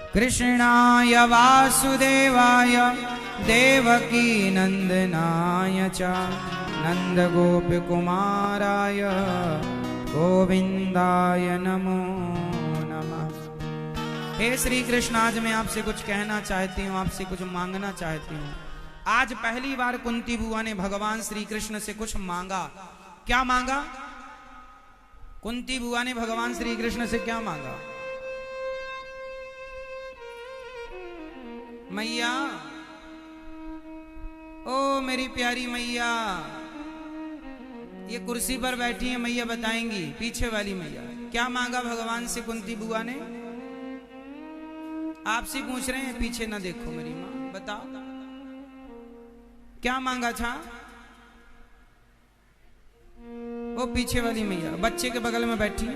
कृष्णाय वासुदेवाय देवकी नंदनाय च नंदगोपकुमाराय गोविंदाय नमो नमः। हे श्री कृष्ण, आज मैं आपसे कुछ कहना चाहती हूँ, आपसे कुछ मांगना चाहती हूँ। आज पहली बार कुंती बुआ ने भगवान श्री कृष्ण से कुछ मांगा। क्या मांगा? कुंती बुआ ने भगवान श्री कृष्ण से क्या मांगा? मैया, ओ मेरी प्यारी मैया, ये कुर्सी पर बैठी है मैया, बताएंगी, पीछे वाली मैया। क्या मांगा भगवान से कुंती बुआ ने? आपसे पूछ रहे हैं, पीछे ना देखो मेरी माँ, बताओ क्या मांगा था? वो पीछे वाली मैया बच्चे के बगल में बैठी है।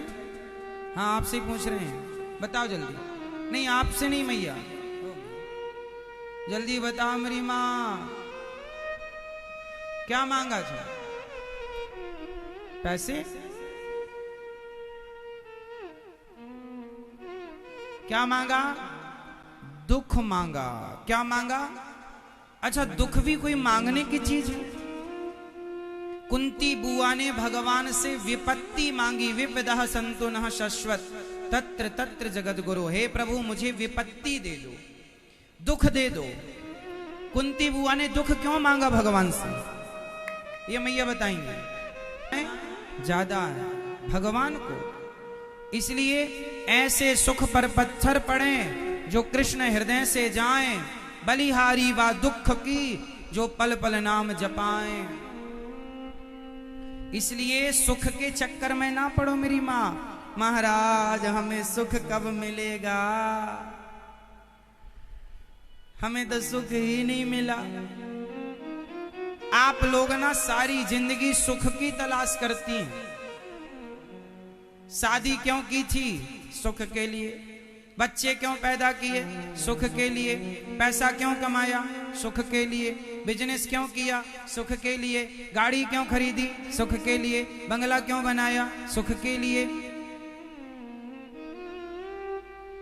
हाँ, आपसे ही पूछ रहे हैं, बताओ जल्दी। नहीं, आपसे नहीं मैया, जल्दी बताओ मेरी माँ, क्या मांगा था? पैसे? क्या मांगा? दुख मांगा। क्या मांगा? अच्छा, दुख भी कोई मांगने की चीज है? कुंती बुआ ने भगवान से विपत्ति मांगी। विपदः सन्तु नः शश्वत तत्र तत्र जगत गुरु। हे प्रभु, मुझे विपत्ति दे दो, दुख दे दो। कुंती बुआ ने दुख क्यों मांगा भगवान से, ये मैया बताएंगे। ज्यादा है भगवान को, इसलिए ऐसे सुख पर पत्थर पड़े जो कृष्ण हृदय से जाएं, बलिहारी व दुख की जो पल पल नाम जपाएं। इसलिए सुख के चक्कर में ना पड़ो मेरी माँ। महाराज, हमें सुख कब मिलेगा? हमें तो सुख ही नहीं मिला। आप लोग ना सारी जिंदगी सुख की तलाश करती हैं। शादी क्यों की थी? सुख के लिए। बच्चे क्यों पैदा किए? सुख के लिए। पैसा क्यों कमाया? सुख के लिए। बिजनेस क्यों किया? सुख के लिए। गाड़ी क्यों खरीदी? सुख के लिए। बंगला क्यों बनाया? सुख के लिए।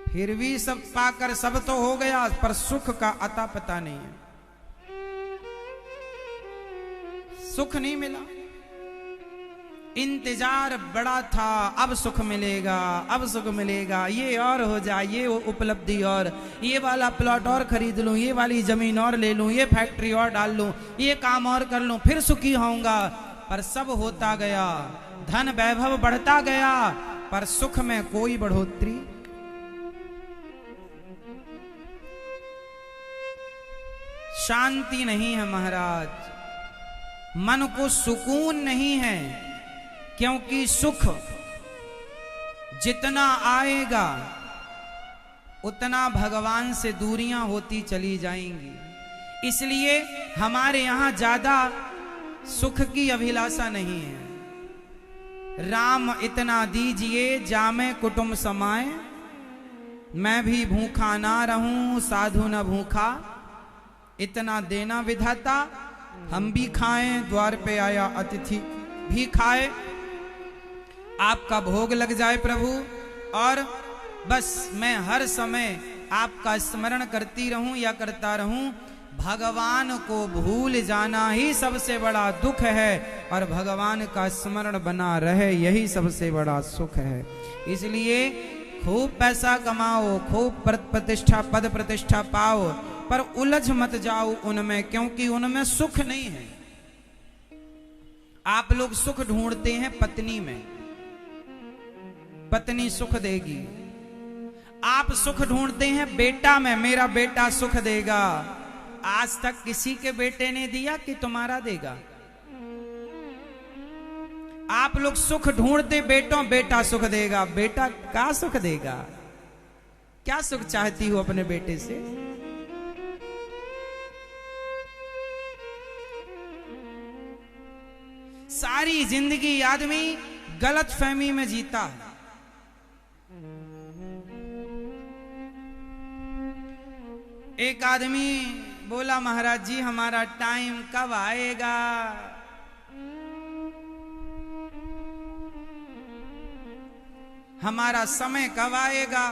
फिर भी सब पाकर सब तो हो गया, पर सुख का अता पता नहीं है, सुख नहीं मिला। इंतजार बड़ा था, अब सुख मिलेगा, अब सुख मिलेगा, ये और हो जाए, ये उपलब्धि और, ये वाला प्लॉट और खरीद लूं, ये वाली जमीन और ले लूं, ये फैक्ट्री और डाल लूं, ये काम और कर लूं, फिर सुखी होऊंगा। पर सब होता गया, धन वैभव बढ़ता गया, पर सुख में कोई बढ़ोतरी। शांति नहीं है महाराज, मन को सुकून नहीं है, क्योंकि सुख जितना आएगा उतना भगवान से दूरियां होती चली जाएंगी। इसलिए हमारे यहां ज्यादा सुख की अभिलाषा नहीं है। राम इतना दीजिए जामे कुटुंब समाए, मैं भी भूखा ना रहूं साधु न भूखा। इतना देना विधाता, हम भी खाएं, द्वार पे आया अतिथि भी खाए। आपका भोग लग जाए प्रभु, और बस मैं हर समय आपका स्मरण करती रहूं या करता रहूं। भगवान को भूल जाना ही सबसे बड़ा दुख है, और भगवान का स्मरण बना रहे यही सबसे बड़ा सुख है। इसलिए खूब पैसा कमाओ, खूब प्रतिष्ठा, पद प्रतिष्ठा पाओ, पर उलझ मत जाओ उनमें, क्योंकि उनमें सुख नहीं है। आप लोग सुख ढूंढते हैं पत्नी में, पत्नी सुख देगी। आप सुख ढूंढते हैं बेटा में, मेरा बेटा सुख देगा। आज तक किसी के बेटे ने दिया कि तुम्हारा देगा? आप लोग सुख ढूंढते बेटों, बेटा सुख देगा। बेटा क्या सुख देगा? क्या सुख चाहती हो अपने बेटे से? सारी जिंदगी आदमी गलत फहमी में जीता है। एक आदमी बोला, महाराज जी हमारा टाइम कब आएगा? हमारा समय कब आएगा?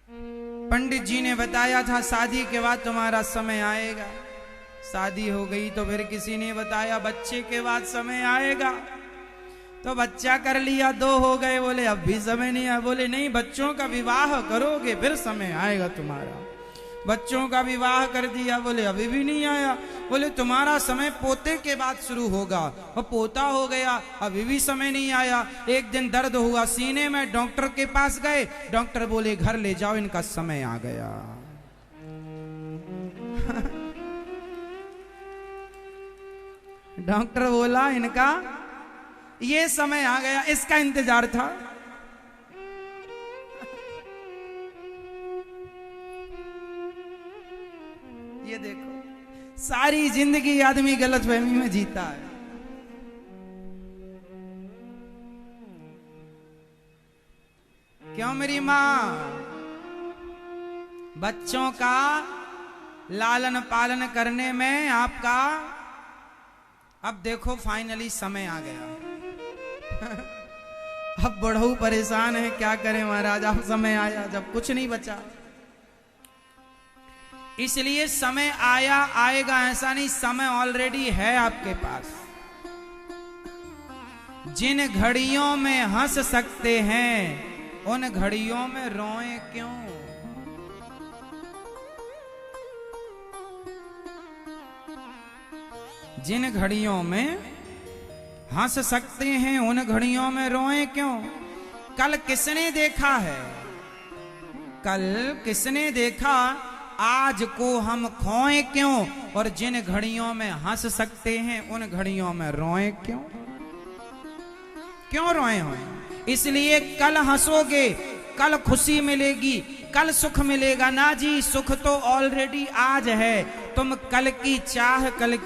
पंडित जी ने बताया था शादी के बाद तुम्हारा समय आएगा। शादी हो गई तो फिर किसी ने बताया बच्चे के बाद समय आएगा, तो बच्चा कर लिया, 2 हो गए, बोले अब भी समय नहीं आया। बोले नहीं, बच्चों का विवाह करोगे फिर समय आएगा तुम्हारा। बच्चों का विवाह कर दिया, बोले अभी भी नहीं आया। बोले तुम्हारा समय पोते के बाद शुरू होगा, और पोता हो गया, अभी भी समय नहीं आया। एक दिन दर्द हुआ सीने में, डॉक्टर के पास गए, डॉक्टर बोले घर ले जाओ, इनका समय आ गया। डॉक्टर बोला इनका ये समय आ गया, इसका इंतजार था। ये देखो सारी जिंदगी आदमी गलतफहमी में जीता है। क्यों मेरी मां? बच्चों का लालन पालन करने में आपका, अब देखो फाइनली समय आ गया। अब बड़हू परेशान है, क्या करें महाराज, अब समय आया जब कुछ नहीं बचा। इसलिए समय आया आएगा ऐसा नहीं, समय ऑलरेडी है आपके पास। जिन घड़ियों में हंस सकते हैं उन घड़ियों में रोएं क्यों? जिन घड़ियों में हंस सकते हैं उन घड़ियों में रोएं क्यों? कल किसने देखा है, कल किसने देखा, आज को हम खोएं क्यों? और जिन घड़ियों में हंस सकते हैं उन घड़ियों में रोएं क्यों? क्यों रोएं हो? इसलिए कल हंसोगे, कल खुशी मिलेगी, कल सुख मिलेगा ना जी। सुख तो ऑलरेडी आज है, तुम कल की चाह, कल